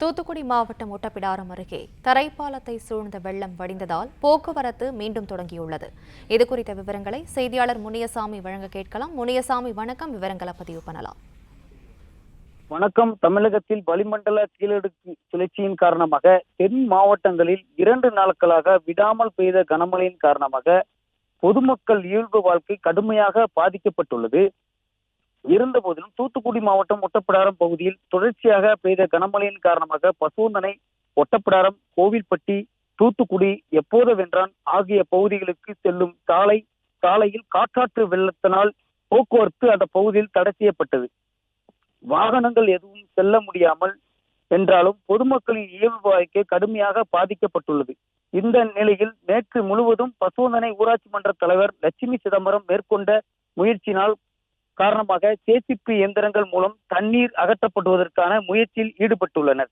தூத்துக்குடி மாவட்டம் ஒட்டப்பிடாரம் அருகே தரைப்பாலத்தை சூழ்ந்த வெள்ளம் வடிந்ததால் போக்குவரத்து மீண்டும் தொடங்கியுள்ளது. இதுகுறித்த விவரங்களை செய்தியாளர் முனியசாமி வழங்க கேட்கலாம். முனியசாமி, வணக்கம். விவரங்களை பதிவு பண்ணலாம். வணக்கம். தமிழகத்தில் வளிமண்டல கீழடுக்கு சுழற்சியின் காரணமாக தென் மாவட்டங்களில் 2 நாட்களாக விடாமல் பெய்த கனமழையின் காரணமாக பொதுமக்கள் இயல்பு வாழ்க்கை கடுமையாக பாதிக்கப்பட்டுள்ளது. இருந்தபோதிலும் தூத்துக்குடி மாவட்டம் ஒட்டப்பிடாரம் பகுதியில் தொடர்ச்சியாக பெய்த கனமழையின் காரணமாக பசுவந்தனை, ஒட்டப்பிடாரம், கோவில்பட்டி, தூத்துக்குடி, எப்போத வென்றான் ஆகிய பகுதிகளுக்கு செல்லும் சாலையில் காற்றாற்று வெள்ளத்தினால் போக்குவரத்து அந்த பகுதியில் தடை செய்யப்பட்டது. வாகனங்கள் எதுவும் செல்ல முடியாமல் என்றாலும் பொதுமக்களின் இயல்பு வாழ்க்கை கடுமையாக பாதிக்கப்பட்டுள்ளது. இந்த நிலையில் நேற்று முழுவதும் பசுவந்தனை ஊராட்சி மன்ற தலைவர் லட்சுமி சிதம்பரம் மேற்கொண்ட முயற்சியினால் காரணமாக ஜேசிபி இயந்திரங்கள் மூலம் தண்ணீர் அகற்றப்படுவதற்கான முயற்சியில் ஈடுபட்டுள்ளனர்.